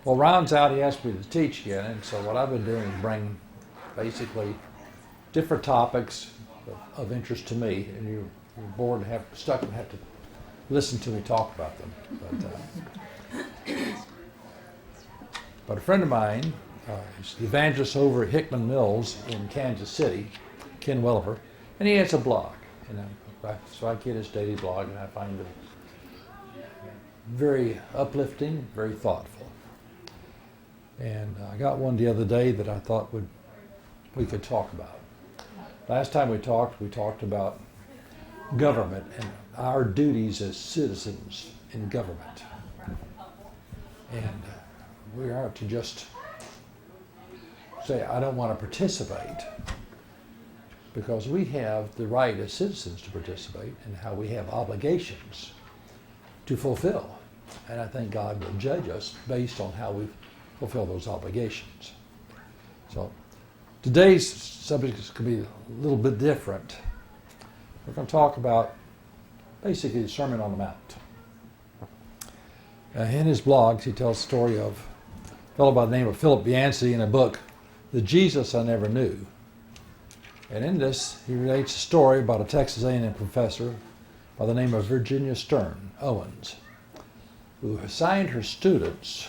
Well, rounds out, he asked me to teach again, and so what I've been doing is bring basically different topics of interest to me, and you're bored and stuck and have to listen to me talk about them. But a friend of mine is the evangelist over at Hickman Mills in Kansas City, Ken Welliver, and he has a blog. So I get his daily blog, and I find it very uplifting, very thoughtful. And I got one the other day that I thought we could talk about. Last time we talked about government and our duties as citizens in government. And we are to just say, I don't want to participate, because we have the right as citizens to participate, and how we have obligations to fulfill. And I think God will judge us based on how we fulfill those obligations. So today's subject is going to be a little bit different. We're going to talk about basically the Sermon on the Mount. In his blogs, he tells the story of a fellow by the name of Philip Yancey in a book, The Jesus I Never Knew. And in this, he relates a story about a Texas A&M professor by the name of Virginia Stern Owens, who assigned her students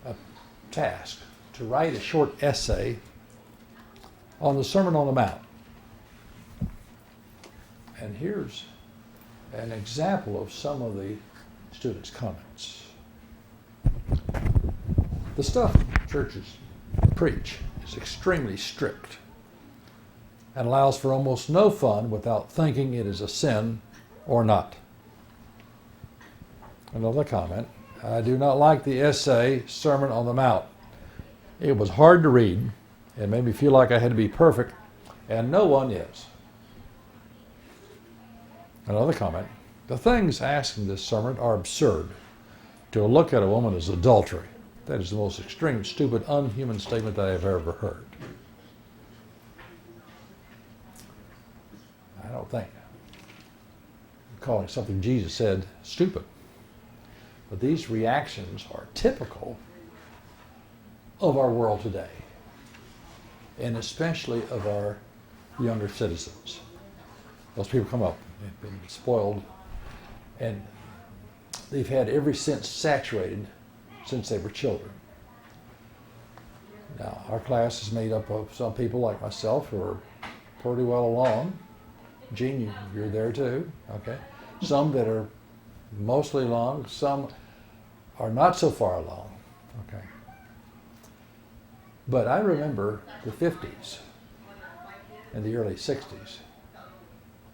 a task to write a short essay on the Sermon on the Mount. And here's an example of some of the students' comments. The stuff churches preach is extremely strict and allows for almost no fun without thinking it is a sin or not. Another comment, I do not like the essay Sermon on the Mount. It was hard to read. It made me feel like I had to be perfect, and no one is. Another comment, the things asked in this sermon are absurd. To look at a woman as adultery, that is the most extreme, stupid, unhuman statement that I have ever heard. I don't think calling something Jesus said stupid. But these reactions are typical of our world today, and especially of our younger citizens. Those people come up, they've been spoiled, and they've had every sense saturated since they were children. Now, our class is made up of some people like myself who are pretty well along. Gene, you're there too, okay? Some that are mostly along, some are not so far along, okay? But I remember the 50s and the early 60s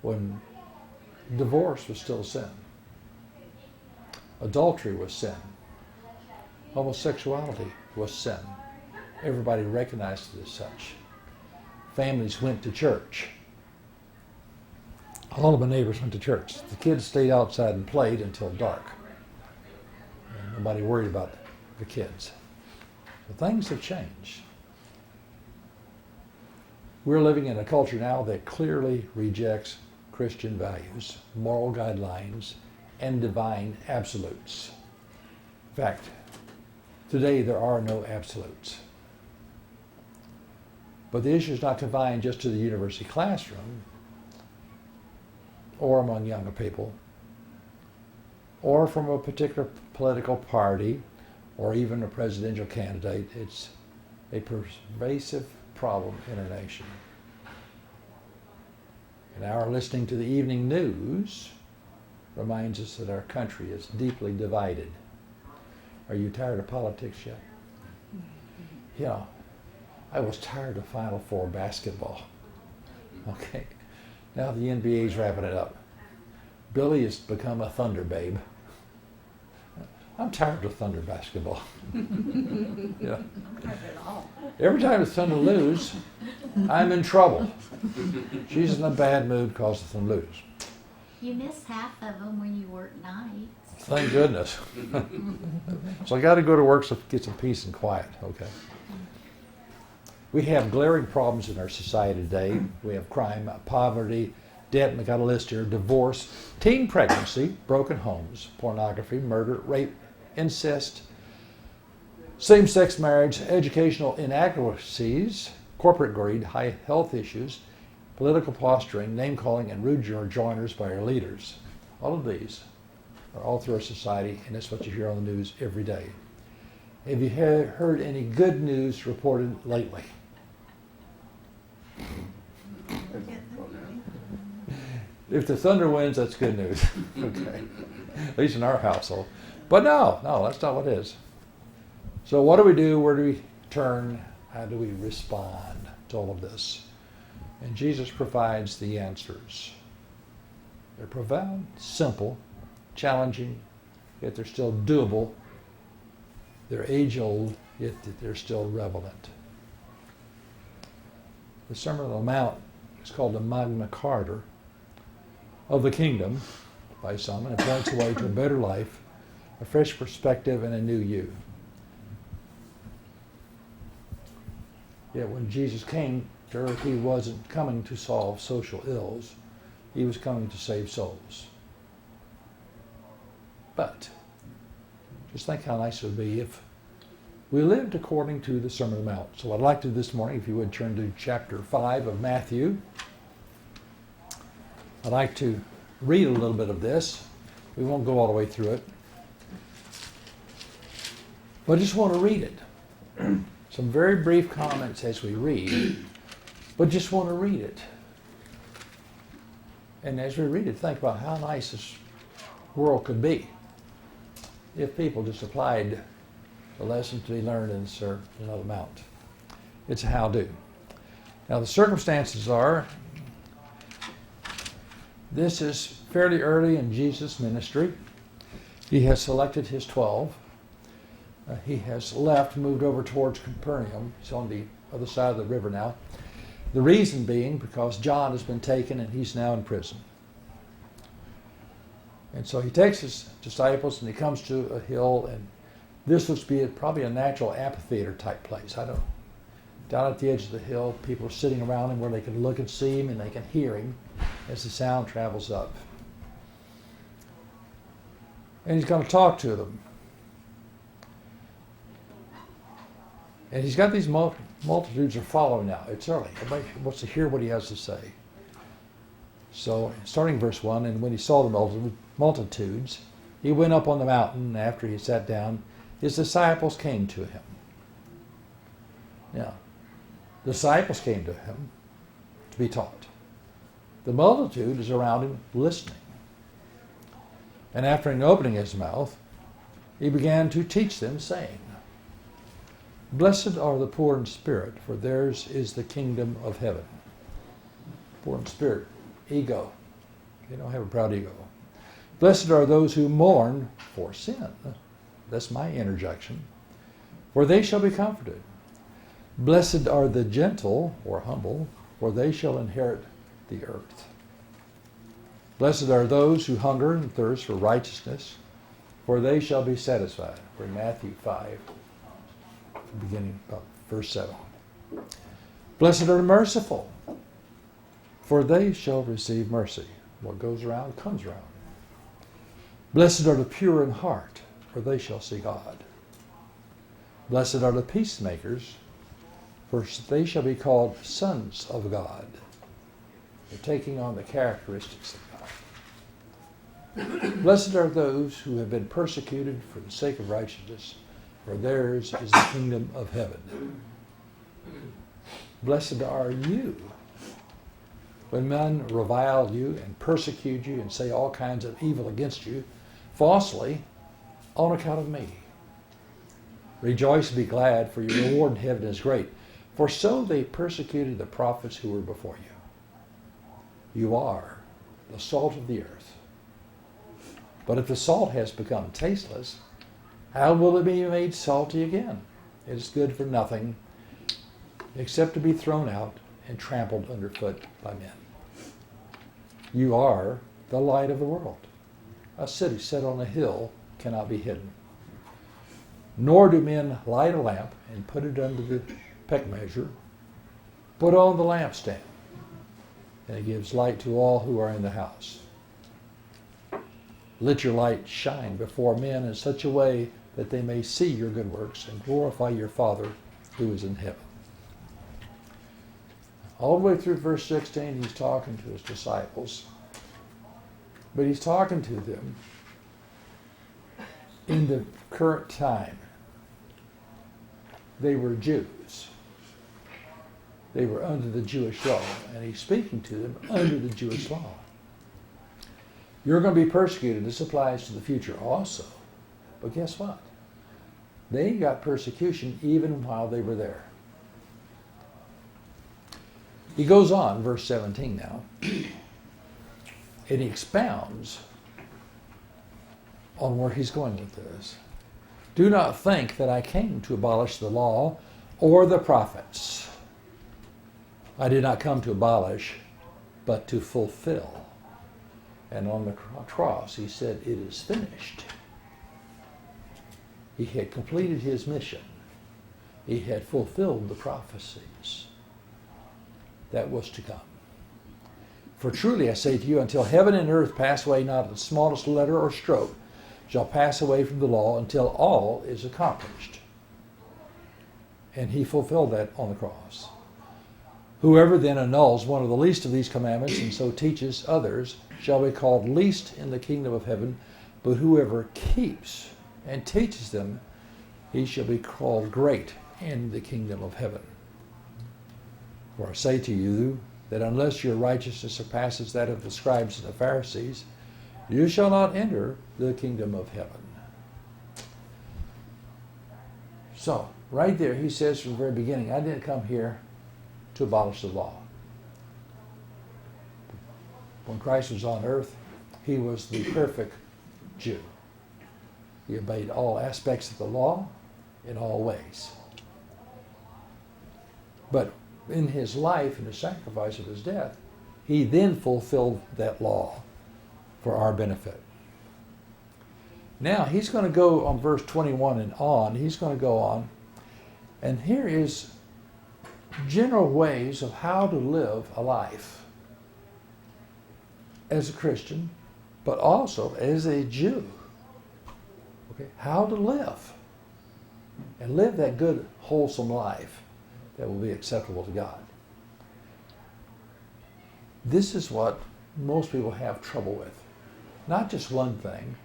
when divorce was still sin. Adultery was sin. Homosexuality was sin. Everybody recognized it as such. Families went to church. All of my neighbors went to church. The kids stayed outside and played until dark. And nobody worried about the kids. But things have changed. We're living in a culture now that clearly rejects Christian values, moral guidelines, and divine absolutes. In fact, today there are no absolutes. But the issue is not confined just to the university classroom or among younger people or from a particular political party or even a presidential candidate. It's a pervasive problem in our nation. And our listening to the evening news reminds us that our country is deeply divided. Are you tired of politics yet? Yeah. I was tired of Final Four basketball. Okay. Now the NBA's wrapping it up. Billy has become a Thunder babe. I'm tired of Thunder basketball. Yeah. Every time the Thunder lose, I'm in trouble. She's in a bad mood because the Thunder lose. You miss half of them when you work nights. Thank goodness. So I got to go to work to get some peace and quiet. Okay. We have glaring problems in our society today. We have crime, poverty, debt, and I got a list here: divorce, teen pregnancy, broken homes, pornography, murder, rape, incest, same-sex marriage, educational inadequacies, corporate greed, high health issues, political posturing, name-calling, and rude joiners by our leaders. All of these are all through our society, and that's what you hear on the news every day. Have you heard any good news reported lately? If the thunder wins, that's good news. Okay. At least in our household. But no, that's not what it is. So what do we do? Where do we turn? How do we respond to all of this? And Jesus provides the answers. They're profound, simple, challenging, yet they're still doable. They're age-old, yet they're still relevant. The Sermon on the Mount is called the Magna Carta of the Kingdom by some, and it points the way to a better life, a fresh perspective, and a new you. Yet when Jesus came to earth, he wasn't coming to solve social ills. He was coming to save souls. But just think how nice it would be if we lived according to the Sermon on the Mount. So what I'd like to do this morning, if you would turn to chapter 5 of Matthew. I'd like to read a little bit of this. We won't go all the way through it. But I just want to read it. Some very brief comments as we read, but just want to read it. And as we read it, think about how nice this world could be if people just applied the lessons to be learned in the Sermon on the Mount. It's a how-do. Now the circumstances are, this is fairly early in Jesus' ministry. He has selected his 12. He has left, moved over towards Capernaum. He's on the other side of the river now. The reason being because John has been taken and he's now in prison. And so he takes his disciples and he comes to a hill, and this looks to be probably a natural amphitheater type place. I don't know. Down at the edge of the hill, people are sitting around him where they can look and see him and they can hear him as the sound travels up. And he's going to talk to them. And he's got these multitudes are following now. It's early. Everybody wants to hear what he has to say. So, starting verse 1, and when he saw the multitudes, he went up on the mountain. After he sat down, his disciples came to him. Now, disciples came to him to be taught. The multitude is around him listening. And after opening his mouth, he began to teach them, saying, Blessed are the poor in spirit, for theirs is the kingdom of heaven. Poor in spirit, ego. They don't have a proud ego. Blessed are those who mourn for sin. That's my interjection. For they shall be comforted. Blessed are the gentle, or humble, for they shall inherit the earth. Blessed are those who hunger and thirst for righteousness, for they shall be satisfied. For Matthew 5. Beginning of verse 7. Blessed are the merciful, for they shall receive mercy. What goes around comes around. Blessed are the pure in heart, for they shall see God. Blessed are the peacemakers, for they shall be called sons of God. They're taking on the characteristics of God. Blessed are those who have been persecuted for the sake of righteousness, for theirs is the kingdom of heaven. Blessed are you when men revile you and persecute you and say all kinds of evil against you falsely on account of me. Rejoice and be glad, for your reward in heaven is great. For so they persecuted the prophets who were before you. You are the salt of the earth. But if the salt has become tasteless, how will it be made salty again? It is good for nothing except to be thrown out and trampled underfoot by men. You are the light of the world. A city set on a hill cannot be hidden. Nor do men light a lamp and put it under the peck measure, but on the lampstand, and it gives light to all who are in the house. Let your light shine before men in such a way that they may see your good works and glorify your Father who is in heaven. All the way through verse 16, he's talking to his disciples. But he's talking to them in the current time. They were Jews. They were under the Jewish law. And he's speaking to them under the Jewish law. You're going to be persecuted. This applies to the future also. But guess what? They got persecution even while they were there. He goes on, verse 17 now, and he expounds on where he's going with this. Do not think that I came to abolish the law or the prophets. I did not come to abolish, but to fulfill. And on the cross, he said, it is finished. He had completed his mission. He had fulfilled the prophecies that was to come. For truly I say to you, until heaven and earth pass away, not the smallest letter or stroke shall pass away from the law until all is accomplished. And he fulfilled that on the cross. Whoever then annuls one of the least of these commandments and so teaches others shall be called least in the kingdom of heaven, but whoever keeps and teaches them, he shall be called great in the kingdom of heaven. For I say to you that unless your righteousness surpasses that of the scribes and the Pharisees, you shall not enter the kingdom of heaven. So, right there, he says from the very beginning, I didn't come here to abolish the law. When Christ was on earth, he was the perfect Jew. He obeyed all aspects of the law in all ways. But in his life and the sacrifice of his death, he then fulfilled that law for our benefit. Now, he's going to go on verse 21 and on. He's going to go on. And here is general ways of how to live a life as a Christian, but also as a Jew. Okay, how to live. And live that good, wholesome life that will be acceptable to God. This is what most people have trouble with. Not just one thing,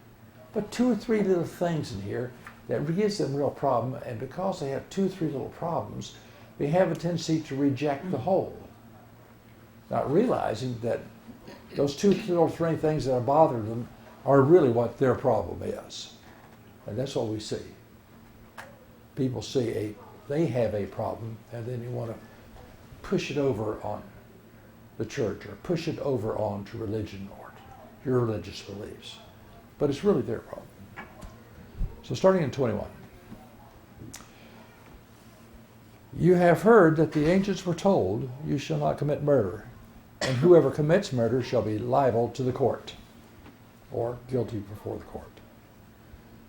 but 2 or 3 little things in here that gives them a real problem. And because they have 2 or 3 little problems, they have a tendency to reject the whole. Not realizing that those 2 or 3 things that are bothering them are really what their problem is. And that's what we see. People see they have a problem, and then you want to push it over on the church or push it over on to religion or your religious beliefs. But it's really their problem. So starting in 21. You have heard that the ancients were told, you shall not commit murder, and whoever commits murder shall be liable to the court, or guilty before the court.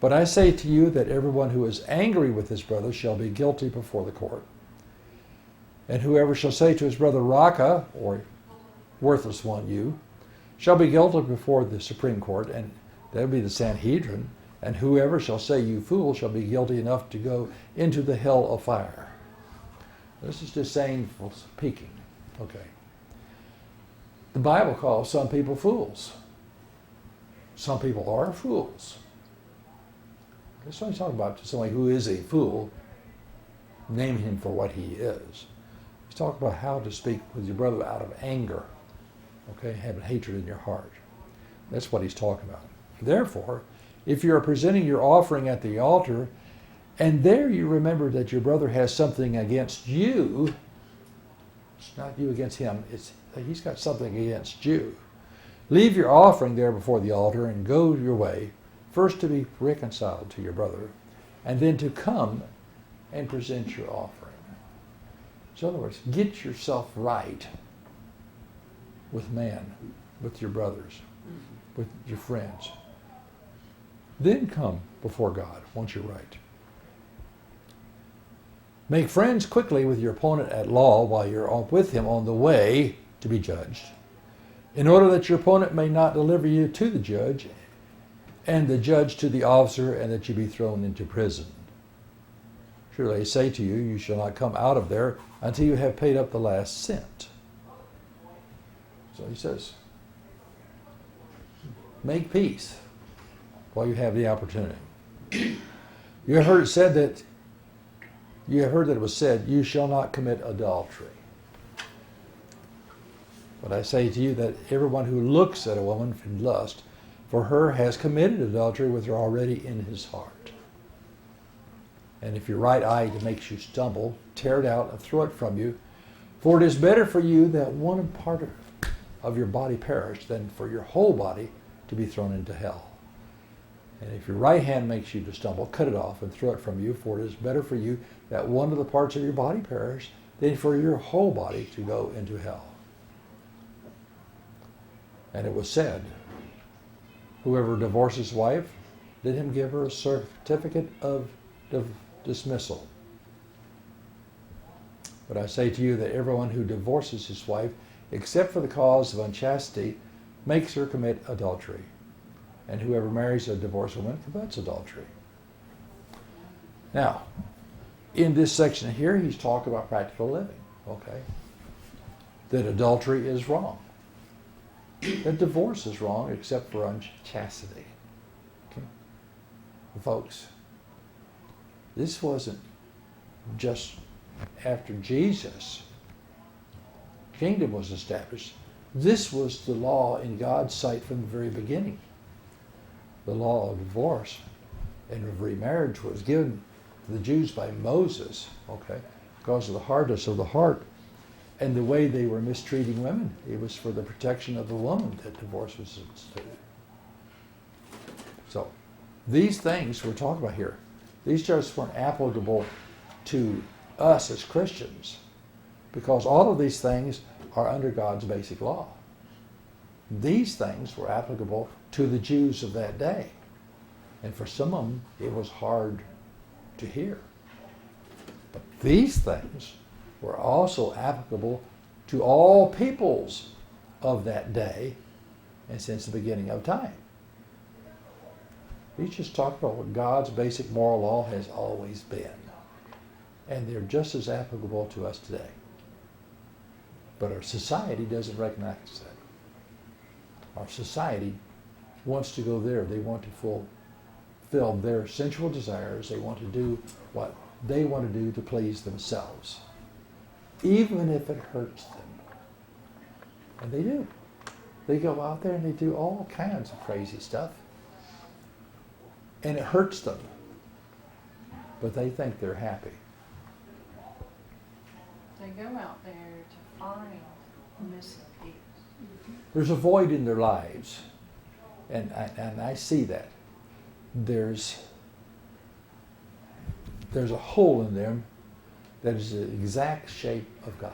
But I say to you that everyone who is angry with his brother shall be guilty before the court. And whoever shall say to his brother, Raka, or worthless one, you, shall be guilty before the Supreme Court, and that will be the Sanhedrin. And whoever shall say, you fool, shall be guilty enough to go into the hell of fire. This is just saying speaking. Okay. The Bible calls some people fools. Some people are fools. That's what he's talking about. Somebody who is a fool, name him for what he is. He's talking about how to speak with your brother out of anger. Okay, having hatred in your heart. That's what he's talking about. Therefore, if you are presenting your offering at the altar, and there you remember that your brother has something against you, it's not you against him, he's got something against you. Leave your offering there before the altar and go your way, first to be reconciled to your brother, and then to come and present your offering. So in other words, get yourself right with man, with your brothers, with your friends. Then come before God once you're right. Make friends quickly with your opponent at law while you're with him on the way to be judged. in order that your opponent may not deliver you to the judge, and the judge to the officer, and that you be thrown into prison. Surely I say to you, you shall not come out of there until you have paid up the last cent. So he says, make peace while you have the opportunity. You have heard that it was said, you shall not commit adultery. But I say to you that everyone who looks at a woman in lust for her has committed adultery with her already in his heart. And if your right eye makes you stumble, tear it out and throw it from you. For it is better for you that one part of your body perish than for your whole body to be thrown into hell. And if your right hand makes you to stumble, cut it off and throw it from you. For it is better for you that one of the parts of your body perish than for your whole body to go into hell. And it was said, whoever divorces his wife, let him give her a certificate of dismissal. But I say to you that everyone who divorces his wife, except for the cause of unchastity, makes her commit adultery. And whoever marries a divorced woman commits adultery. Now, in this section here, he's talking about practical living, okay? That adultery is wrong. That divorce is wrong except for unchastity. Okay? Folks, this wasn't just after Jesus' kingdom was established. This was the law in God's sight from the very beginning. The law of divorce and of remarriage was given to the Jews by Moses, okay, because of the hardness of the heart and the way they were mistreating women. It was for the protection of the woman that divorce was instituted. So, these things we're talking about here, these just weren't applicable to us as Christians, because all of these things are under God's basic law. These things were applicable to the Jews of that day. And for some of them, it was hard to hear. But these things were also applicable to all peoples of that day and since the beginning of time. He's just talking about what God's basic moral law has always been. And they're just as applicable to us today. But our society doesn't recognize that. Our society wants to go there. They want to fulfill their sensual desires. They want to do what they want to do to please themselves, even if it hurts them. And they do. They go out there and they do all kinds of crazy stuff. And it hurts them. But they think they're happy. They go out there to find missing piece. There's a void in their lives. And I see that. There's a hole in them that is the exact shape of God.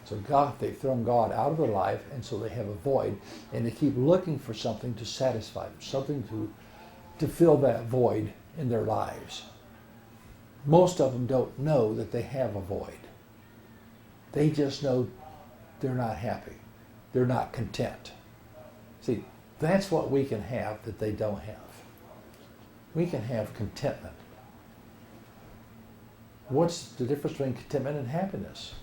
So they've thrown God out of their life, and so they have a void, and they keep looking for something to satisfy them, something to fill that void in their lives. Most of them don't know that they have a void. They just know they're not happy. They're not content. See, that's what we can have that they don't have. We can have contentment. What's the difference between contentment and happiness?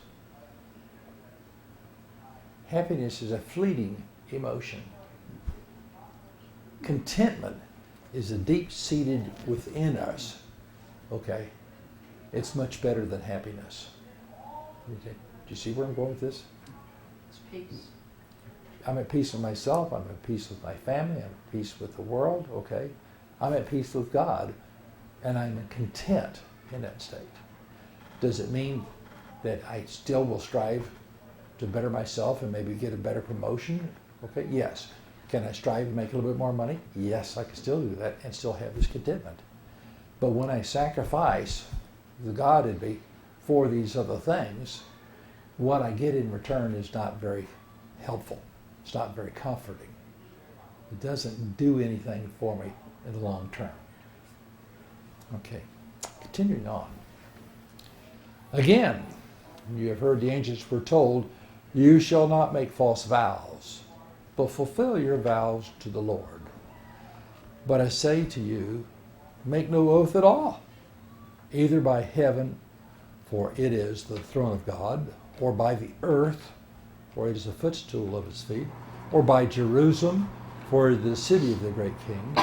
Happiness is a fleeting emotion. Contentment is a deep-seated within us. Okay? It's much better than happiness. Okay? Do you see where I'm going with this? It's peace. I'm at peace with myself. I'm at peace with my family. I'm at peace with the world. Okay? I'm at peace with God. And I'm content in that state. Does it mean that I still will strive to better myself and maybe get a better promotion? Okay, yes. Can I strive to make a little bit more money? Yes, I can still do that and still have this contentment. But when I sacrifice the God in me for these other things, what I get in return is not very helpful. It's not very comforting. It doesn't do anything for me in the long term. Okay, continuing on. Again, you have heard the ancients were told, You shall not make false vows, but fulfill your vows to the Lord. But I say to you, make no oath at all, either by heaven, for it is the throne of God, or by the earth, for it is the footstool of his feet, or by Jerusalem, for it is the city of the great King.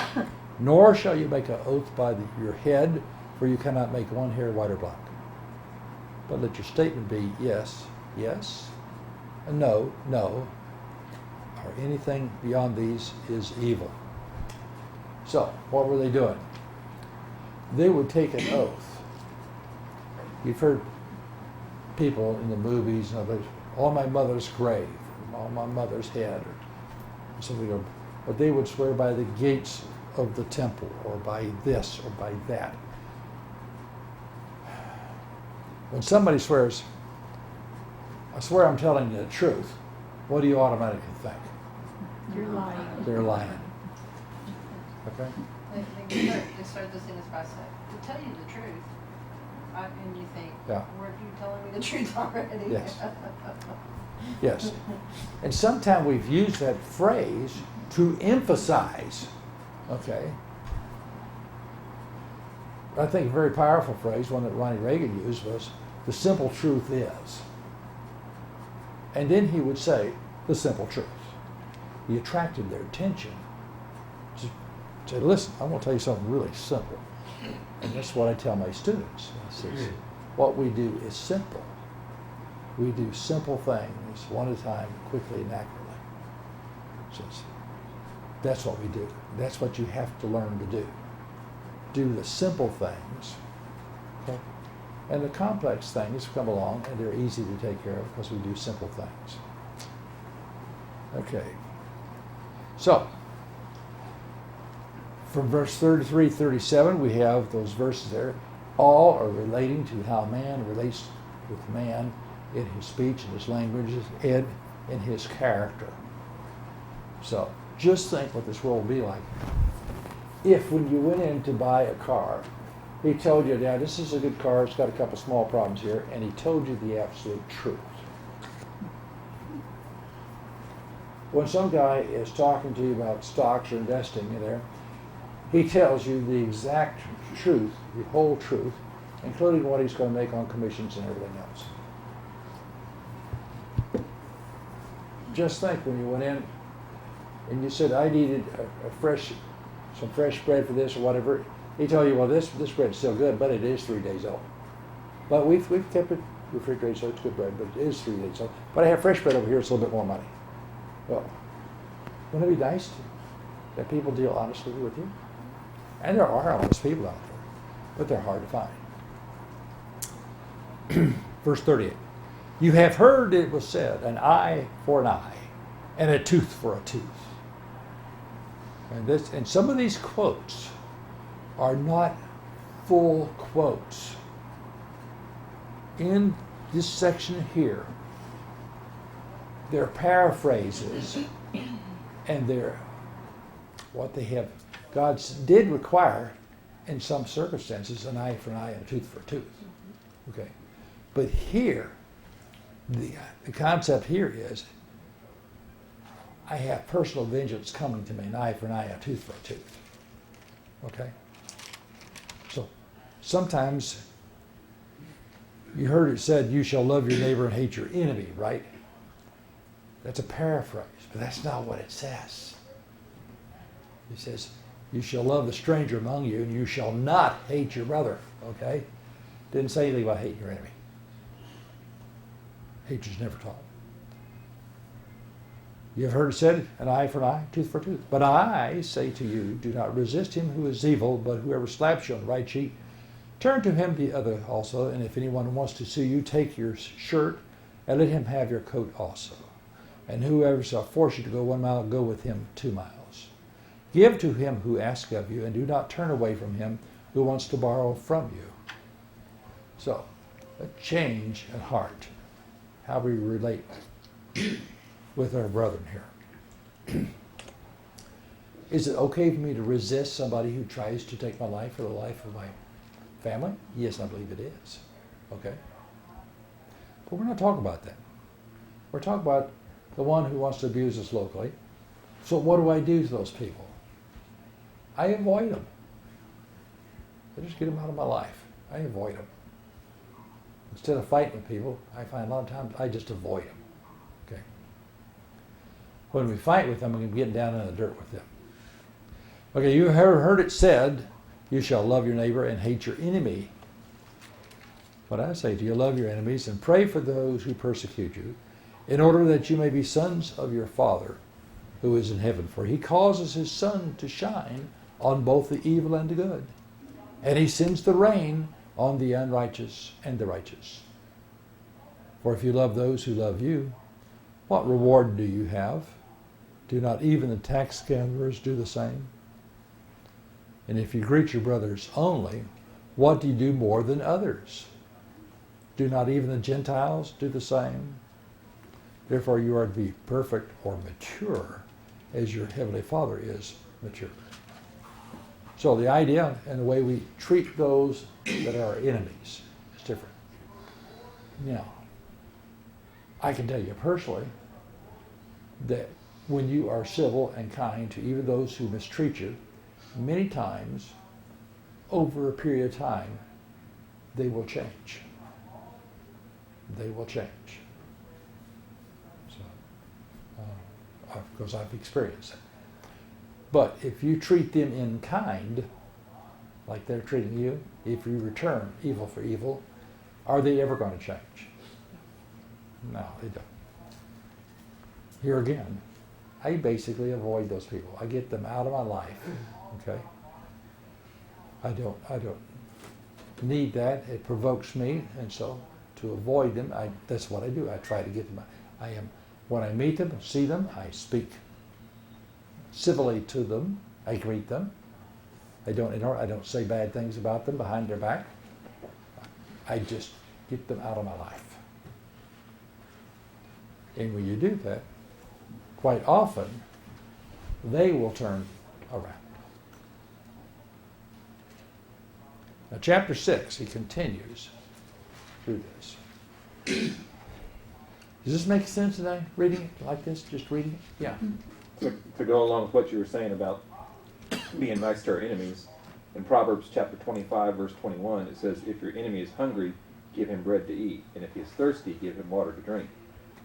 Nor shall you make an oath by your head, for you cannot make one hair white or black. But let your statement be yes, yes, and no, no, or anything beyond these is evil. So, what were they doing? They would take an oath. You've heard people in the movies, on my mother's grave, on my mother's head, or something, but they would swear by the gates of the temple, or by this, or by that. When somebody swears, I swear I'm telling you the truth, what do you automatically think? You're lying. They're lying. Okay? They start this thing as by saying, to tell you the truth. And you think, Yeah. were you telling me the truth already? Yes. Yes. And sometimes we've used that phrase to emphasize, okay? I think a very powerful phrase, one that Ronnie Reagan used, was, the simple truth is. And then he would say, the simple truth. He attracted their attention. Say, listen, I want to tell you something really simple. And that's what I tell my students. I say, what we do is simple. We do simple things one at a time, quickly and accurately. So that's what we do. That's what you have to learn to do. Do the simple things. Okay? And the complex things come along and they're easy to take care of because we do simple things. Okay. So, from verse 33, 37, we have those verses there. All are relating to how man relates with man in his speech, in his languages, and in his character. So, just think what this world will be like. If when you went in to buy a car, he told you, yeah, this is a good car, it's got a couple small problems here, and he told you the absolute truth. When some guy is talking to you about stocks or investing in there, he tells you the exact truth, the whole truth, including what he's going to make on commissions and everything else. Just think when you went in and you said, I needed some fresh bread for this or whatever. He told you, well, this bread's still good, but it is 3 days old. But we've kept it refrigerated, so it's good bread, but it is 3 days old. But I have fresh bread over here, it's a little bit more money. Well, wouldn't it be nice that people deal honestly with you? And there are honest people out there, but they're hard to find. Verse 38. You have heard it was said, an eye for an eye, and a tooth for a tooth. And some of these quotes are not full quotes. In this section here, they're paraphrases, and they're what they have. God did require, in some circumstances, an eye for an eye and a tooth for a tooth. Okay, but here, the concept here is, I have personal vengeance coming to me, an eye for an eye, a tooth for a tooth. Okay? So, sometimes you heard it said, you shall love your neighbor and hate your enemy, right? That's a paraphrase, but that's not what it says. It says, you shall love the stranger among you, and you shall not hate your brother, okay? Didn't say anything about hating your enemy. Hatred's never taught. You have heard it said, an eye for an eye, tooth for a tooth. But I say to you, do not resist him who is evil, but whoever slaps you on the right cheek, turn to him the other also. And if anyone wants to sue you, take your shirt, and let him have your coat also. And whoever shall force you to go 1 mile, go with him 2 miles. Give to him who asks of you, and do not turn away from him who wants to borrow from you. So, a change in heart, how we relate with our brethren here. Is it okay for me to resist somebody who tries to take my life or the life of my family? Yes, I believe it is. Okay? But we're not talking about that. We're talking about the one who wants to abuse us locally. So what do I do to those people? I avoid them. I just get them out of my life. I avoid them. Instead of fighting with people, I find a lot of times I just avoid them. Okay. When we fight with them, we can get down in the dirt with them. Okay, you have heard it said, you shall love your neighbor and hate your enemy. But I say to you, love your enemies and pray for those who persecute you, in order that you may be sons of your Father who is in heaven. For he causes his sun to shine on both the evil and the good, and he sends the rain on the unrighteous and the righteous. For if you love those who love you, what reward do you have? Do not even the tax gatherers do the same? And if you greet your brothers only, what do you do more than others? Do not even the Gentiles do the same? Therefore you are to be perfect or mature as your heavenly Father is mature. So the idea and the way we treat those that are our enemies is different. Now, I can tell you personally that when you are civil and kind to even those who mistreat you, many times, over a period of time, they will change. They will change. So, because I've experienced it. But if you treat them in kind, like they're treating you, if you return evil for evil, are they ever going to change? No, they don't. Here again, I basically avoid those people. I get them out of my life. Okay? I don't need that. It provokes me, and so to avoid them, that's what I do. I try to get them. When I meet them, see them, I speak civilly to them. I greet them. I don't say bad things about them behind their back. I just get them out of my life. And when you do that, quite often, they will turn around. Now, chapter 6, he continues through this. Does this make sense today? Reading it like this? Just reading it? Yeah. To go along with what you were saying about being nice to our enemies, in Proverbs chapter 25, verse 21, it says, if your enemy is hungry, give him bread to eat, and if he is thirsty, give him water to drink.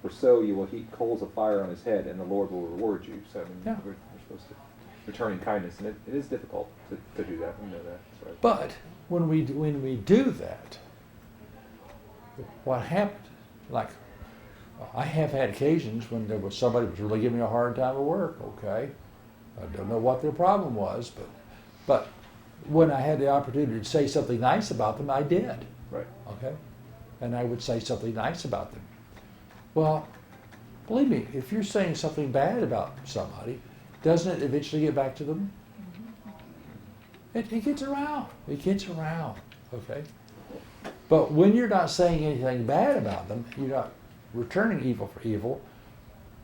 For so you will heap coals of fire on his head, and the Lord will reward you. So we're supposed to return in kindness, and it is difficult to do that. We know that. So. But when we do that, what happened? Like, I have had occasions when there was somebody who was really giving me a hard time at work. Okay, I don't know what their problem was, but when I had the opportunity to say something nice about them, I did. Right. Okay, and I would say something nice about them. Well, believe me, if you're saying something bad about somebody, doesn't it eventually get back to them? It gets around. It gets around. Okay? But when you're not saying anything bad about them, you're not returning evil for evil,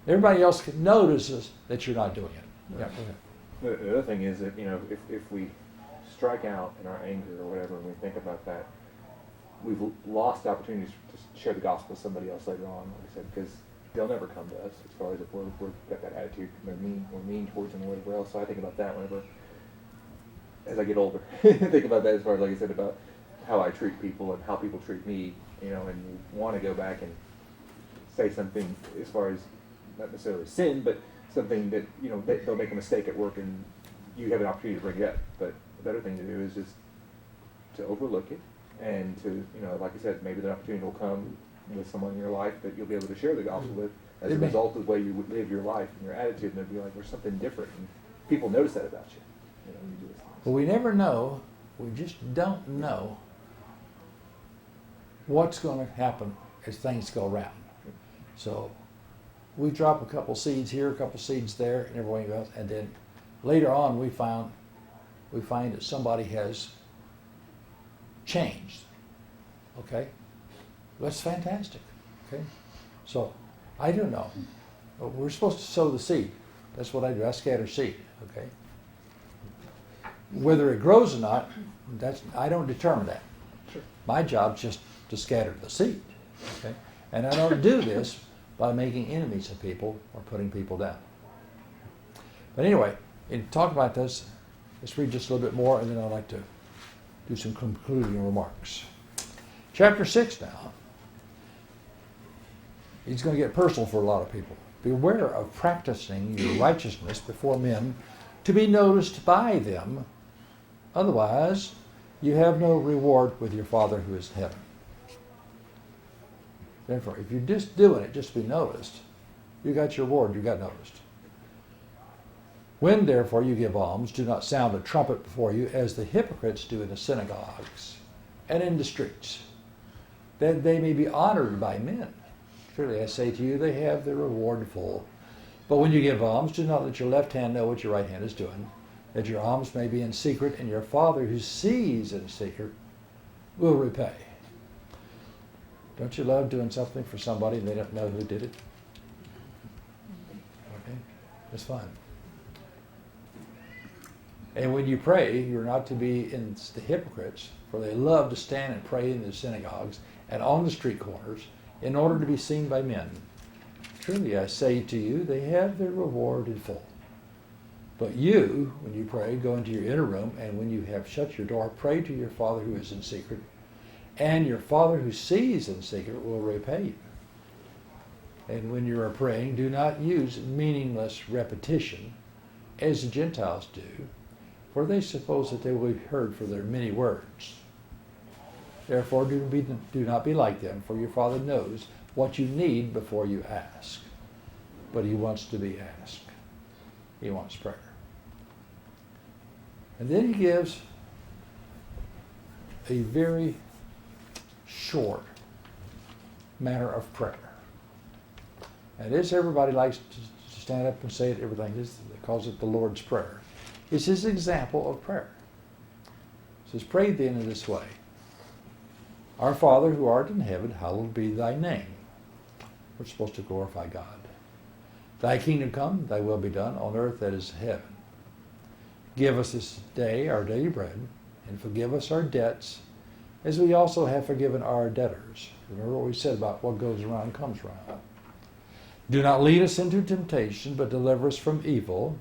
everybody else notices that you're not doing it. Yeah, go ahead. The other thing is that, if we strike out in our anger or whatever, and we think about that, we've lost opportunities to share the gospel with somebody else later on, like I said, because they'll never come to us as far as if we've got that attitude, we're mean towards them or whatever else. So I think about that whenever, as I get older, think about that as far as, like I said, about how I treat people and how people treat me, and you want to go back and say something as far as, not necessarily sin, but something that, they'll make a mistake at work and you have an opportunity to bring it up. But the better thing to do is just to overlook it and to, like I said, maybe the opportunity will come with someone in your life that you'll be able to share the gospel with as a result of the way you would live your life and your attitude, and they'll be like, there's something different. And people notice that about you. You do this. But we never know, we just don't know what's going to happen as things go around. So we drop a couple seeds here, a couple seeds there, and everything else, and then later on we find that somebody has changed. Okay? That's fantastic. Okay? So I don't know. But we're supposed to sow the seed. That's what I do. I scatter seed. Okay? Whether it grows or not, I don't determine that. Sure. My job's just to scatter the seed. Okay? And I don't do this by making enemies of people or putting people down. But anyway, in talking about this, let's read just a little bit more, and then I'd like to do some concluding remarks. Chapter 6 now. He's going to get personal for a lot of people. Beware of practicing your righteousness before men to be noticed by them. Otherwise, you have no reward with your Father who is in heaven. Therefore, if you're just doing it just to be noticed, you got your reward, you got noticed. When, therefore, you give alms, do not sound a trumpet before you, as the hypocrites do in the synagogues and in the streets, that they may be honored by men. Truly, I say to you, they have their reward full. But when you give alms, do not let your left hand know what your right hand is doing, that your alms may be in secret, and your Father who sees in secret will repay. Don't you love doing something for somebody and they don't know who did it? Okay, it's fun. And when you pray, you're not to be in the hypocrites, for they love to stand and pray in the synagogues and on the street corners in order to be seen by men. Truly, I say to you, they have their reward in full. But you, when you pray, go into your inner room, and when you have shut your door, pray to your Father who is in secret, and your Father who sees in secret will repay you. And when you are praying, do not use meaningless repetition, as the Gentiles do, for they suppose that they will be heard for their many words. Therefore, do not be like them, for your Father knows what you need before you ask. But he wants to be asked. He wants prayer. And then he gives a very short manner of prayer. And this, everybody likes to stand up and say it, everything. They calls it the Lord's Prayer. It's his example of prayer. It says, pray then in this way. Our Father who art in heaven, hallowed be thy name. We're supposed to glorify God. Thy kingdom come, thy will be done on earth as in heaven. Give us this day our daily bread, and forgive us our debts, as we also have forgiven our debtors. Remember what we said about what goes around comes around. Do not lead us into temptation, but deliver us from evil.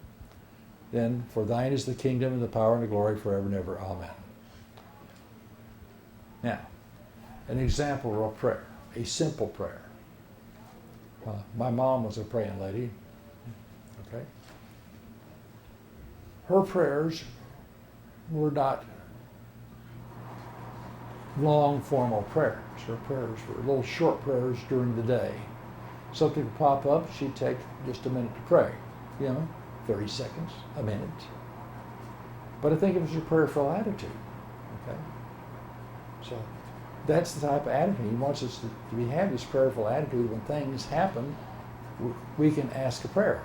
Then, for thine is the kingdom and the power and the glory forever and ever. Amen. Now, an example of prayer, a simple prayer. My mom was a praying lady. Okay. Her prayers were not long, formal prayers. Her prayers were little short prayers during the day. Something would pop up, she'd take just a minute to pray. 30 seconds, a minute. But I think it was a prayerful attitude. Okay. So that's the type of attitude. He wants us to have this prayerful attitude. When things happen, we can ask a prayer.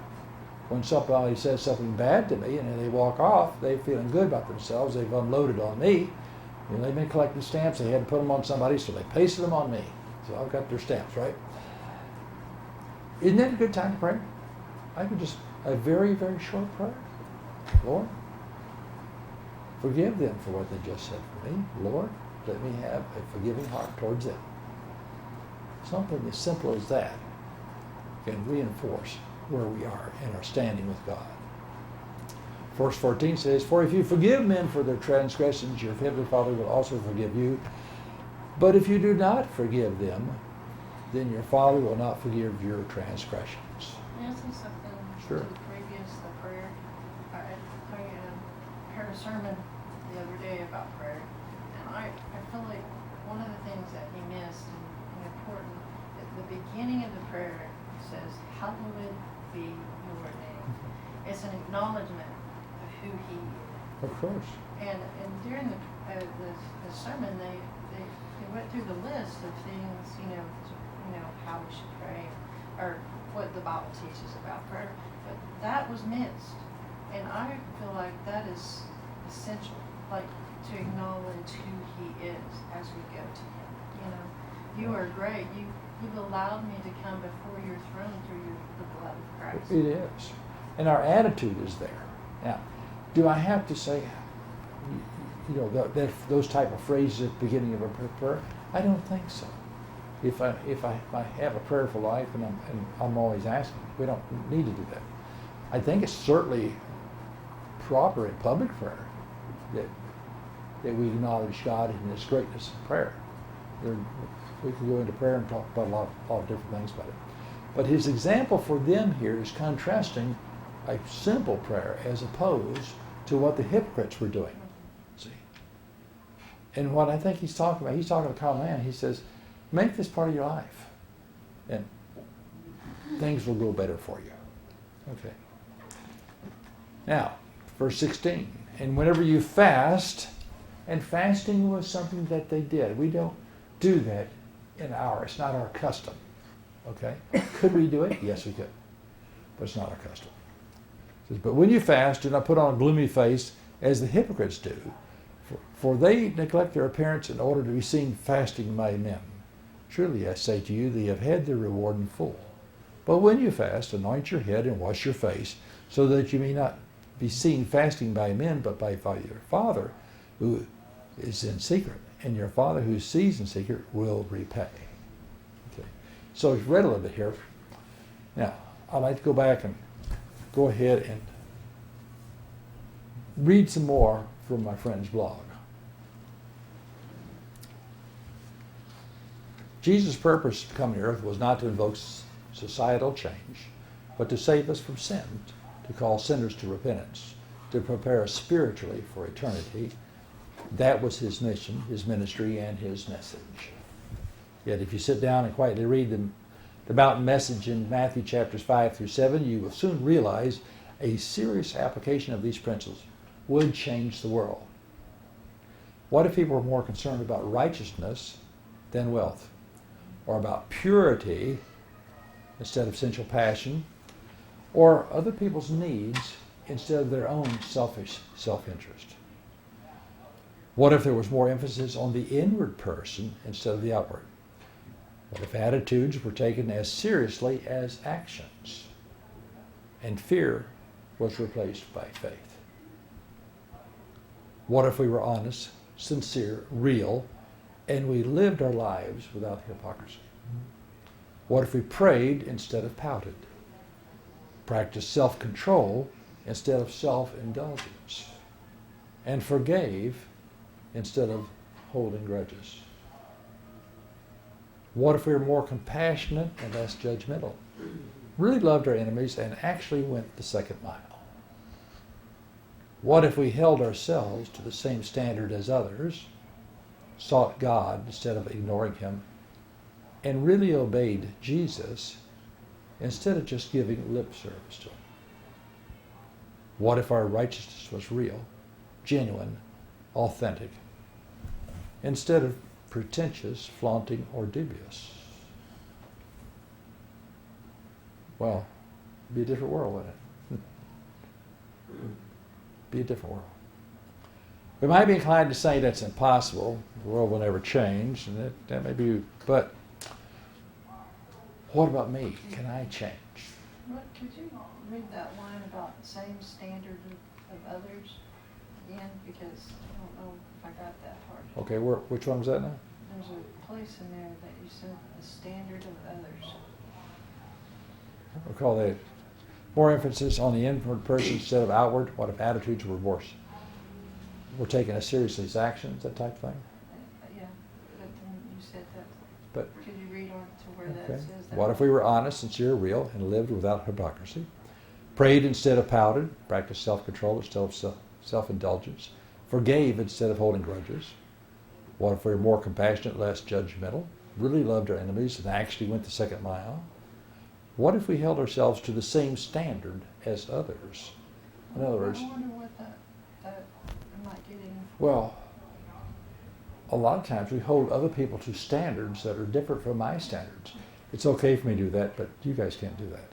When somebody says something bad to me and they walk off, they're feeling good about themselves. They've unloaded on me. They've been collecting stamps. They had to put them on somebody, so they pasted them on me. So I've got their stamps, right? Isn't that a good time to pray? I could just, a very, very short prayer. Lord, forgive them for what they just said for me. Lord, let me have a forgiving heart towards them. Something as simple as that can reinforce where we are in our standing with God. Verse 14 says, for if you forgive men for their transgressions, your heavenly Father will also forgive you. But if you do not forgive them, then your Father will not forgive your transgressions. May I say something Sure. to the previous prayer? I heard a sermon the other day about prayer, and I feel like one of the things that he missed and important, at the beginning of the prayer says, hallowed be your name. It's an acknowledgement of who he is. Of course. And during the sermon, they went through the list of things, how we should pray, or what the Bible teaches about prayer. But that was missed, and I feel like that is essential, like to acknowledge who he is as we go to him. You are great. You've allowed me to come before your throne through the blood of Christ. It is. And our attitude is there. Now, do I have to say, those type of phrases at the beginning of a prayer? I don't think so. if I have a prayerful life and I'm always asking, we don't need to do that. I think it's certainly proper in public prayer that we acknowledge God in His greatness in prayer. We could go into prayer and talk about a lot of different things about it. But his example for them here is contrasting a simple prayer as opposed to what the hypocrites were doing. See? And what I think he's talking to a common man. He says, make this part of your life, and things will go better for you. Okay. Now, verse 16. And whenever you fast, and fasting was something that they did. We don't do that it's not our custom. Okay? Could we do it? Yes, we could. But it's not our custom. It says, but when you fast, do not put on a gloomy face as the hypocrites do, for they neglect their appearance in order to be seen fasting by men. Truly I say to you, they have had their reward in full. But when you fast, anoint your head and wash your face, so that you may not be seen fasting by men, but by your Father who is in secret. And your Father who sees in secret will repay. Okay. So we've read a little bit here. Now, I'd like to go back and go ahead and read some more from my friend's blog. Jesus' purpose to come to earth was not to invoke societal change, but to save us from sin, to call sinners to repentance, to prepare us spiritually for eternity. That was his mission, his ministry, and his message. Yet if you sit down and quietly read the mountain message in Matthew chapters 5 through 7, you will soon realize a serious application of these principles would change the world. What if people were more concerned about righteousness than wealth? Or about purity instead of sensual passion? Or other people's needs instead of their own selfish self-interest? What if there was more emphasis on the inward person instead of the outward? What if attitudes were taken as seriously as actions, and fear was replaced by faith? What if we were honest, sincere, real, and we lived our lives without hypocrisy? What if we prayed instead of pouted, practiced self-control instead of self-indulgence, and forgave instead of holding grudges? What if we were more compassionate and less judgmental, really loved our enemies, and actually went the second mile? What if we held ourselves to the same standard as others, sought God instead of ignoring Him, and really obeyed Jesus instead of just giving lip service to Him? What if our righteousness was real, genuine, authentic, instead of pretentious, flaunting, or dubious? Well, it'd be a different world, wouldn't it? Be a different world. We might be inclined to say that's impossible. The world will never change, and that may be, but what about me? Can I change? What, could you read that line about same standard of others again? Because I don't know if I got that part. Okay, which one was that now? There's a place in there that you said the standard of others. We'll call that more emphasis on the inward person instead of outward. What if attitudes were worse? We're taking as seriously as actions, that type of thing? Yeah, but then you said that. But Could you read on to where that okay. says that? What if we were honest, sincere, real, and lived without hypocrisy? Prayed instead of pouted, practiced self-control instead of self-indulgence, forgave instead of holding grudges? What if we were more compassionate, less judgmental, really loved our enemies, and actually went the second mile? What if we held ourselves to the same standard as others? In other words, I wonder what that I'm not getting. well, a lot of times we hold other people to standards that are different from my standards. It's okay for me to do that, but you guys can't do that.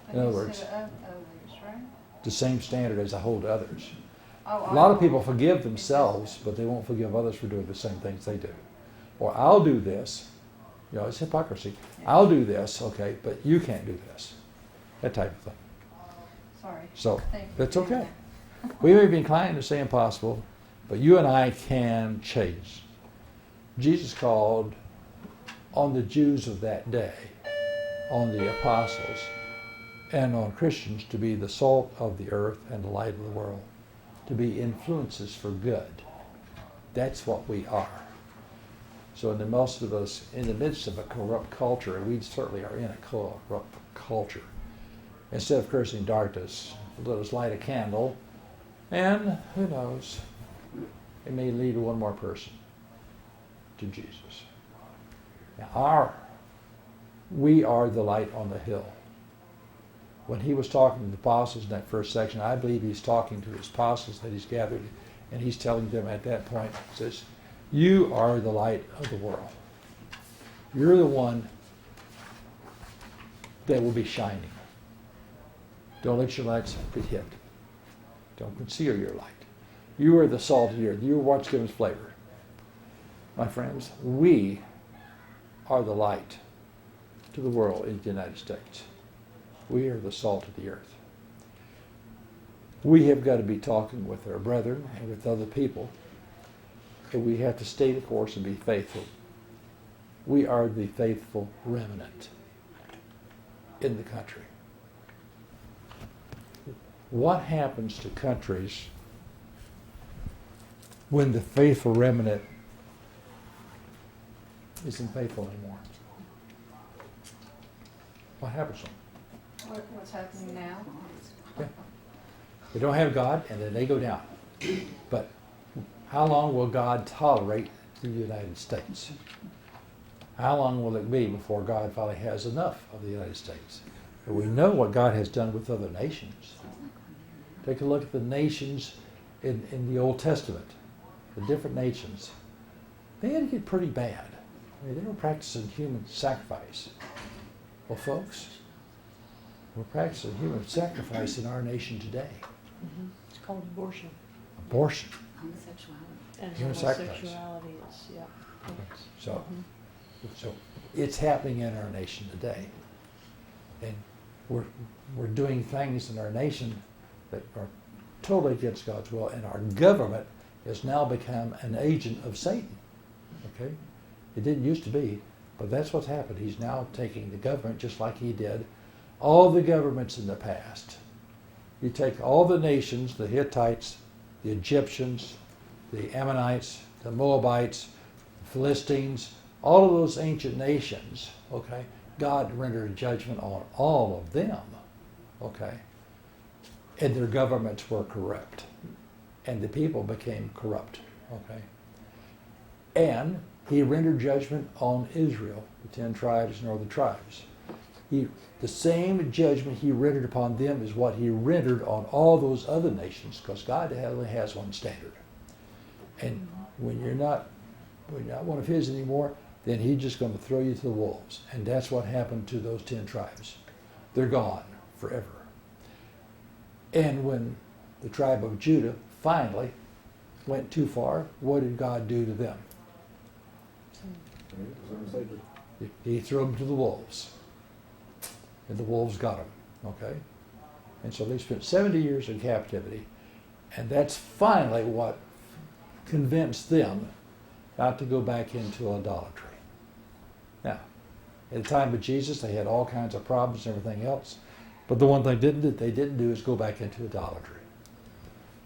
But In other you words, said of others, right? The same standard as I hold to others. Oh, A lot of people forgive themselves, but they won't forgive others for doing the same things they do. Or I'll do this, it's hypocrisy. I'll do this, okay, but you can't do this. That type of thing. Sorry. So Thank you that's for doing okay. We may be inclined to say impossible, but you and I can change. Jesus called on the Jews of that day, on the apostles, and on Christians to be the salt of the earth and the light of the world, to be influences for good. That's what we are. So in the most of us, in the midst of a corrupt culture, and we certainly are in a corrupt culture, instead of cursing darkness, let us light a candle, and who knows, it may lead one more person to Jesus. Now we are the light on the hill. When he was talking to the apostles in that first section, I believe he's talking to his apostles that he's gathered, and he's telling them at that point, he says, you are the light of the world. You're the one that will be shining. Don't let your lights be hid. Don't conceal your light. You are the salt of the earth. You are what's given flavor. My friends, we are the light to the world in the United States. We are the salt of the earth. We have got to be talking with our brethren and with other people, and we have to stay the course and be faithful. We are the faithful remnant in the country. What happens to countries when the faithful remnant isn't faithful anymore? What happens to them? What's happening now? Yeah. They don't have God, and then they go down. But how long will God tolerate the United States? How long will it be before God finally has enough of the United States? And we know what God has done with other nations. Take a look at the nations in the Old Testament, the different nations. They had to get pretty bad. I mean, they were practicing human sacrifice. Well, folks, we're practicing human sacrifice in our nation today. Mm-hmm. It's called abortion. Abortion. Homosexuality. And Human sacrifice. homosexuality is, yeah. So, so it's happening in our nation today. And we're doing things in our nation that are totally against God's will, and our government has now become an agent of Satan. Okay? It didn't used to be, but that's what's happened. He's now taking the government just like he did all the governments in the past. You take all the nations, the Hittites, the Egyptians, the Ammonites, the Moabites, the Philistines, all of those ancient nations, okay, God rendered judgment on all of them, okay, and their governments were corrupt, and the people became corrupt, okay, and he rendered judgment on Israel, the 10 tribes, northern tribes. The same judgment he rendered upon them is what he rendered on all those other nations, because God only has one standard. And when you're not one of his anymore, then he's just going to throw you to the wolves. And that's what happened to those 10 tribes. They're gone forever. And when the tribe of Judah finally went too far, what did God do to them? He threw them to the wolves. And the wolves got them, okay? And so they spent 70 years in captivity, and that's finally what convinced them not to go back into idolatry. Now, at the time of Jesus, they had all kinds of problems and everything else, but the one thing they didn't do is go back into idolatry.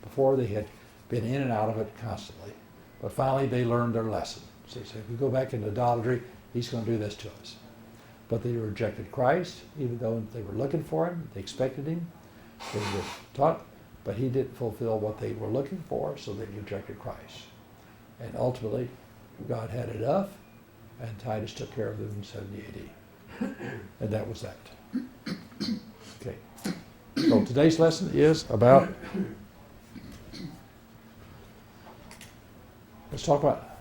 Before, they had been in and out of it constantly, but finally they learned their lesson. So they said, if we go back into idolatry, he's going to do this to us. But they rejected Christ, even though they were looking for him, they expected him, they were taught, but he didn't fulfill what they were looking for, so they rejected Christ. And ultimately, God had enough, and Titus took care of them in 70 AD. And that was that. Okay. So today's lesson is about, let's talk about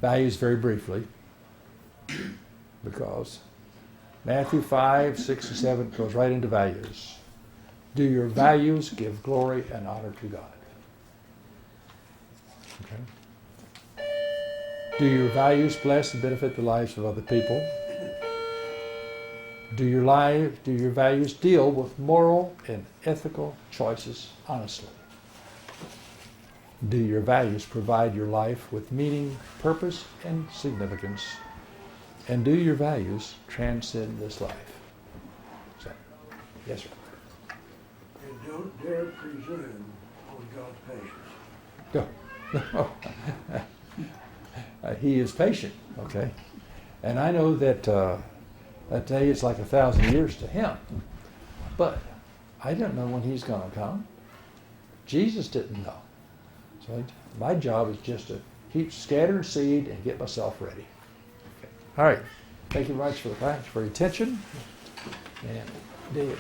values very briefly, because Matthew 5, 6, and 7 goes right into values. Do your values give glory and honor to God? Okay. Do your values bless and benefit the lives of other people? Do your values deal with moral and ethical choices honestly? Do your values provide your life with meaning, purpose, and significance? and do your values transcend this life? So, yes, sir. And don't dare presume on God's patience. Go. He is patient, okay? And I know that that day is like 1,000 years to him. But I don't know when he's going to come. Jesus didn't know. So my job is just to keep scattering seed and get myself ready. Okay. All right. Thank you very much for your attention. And David.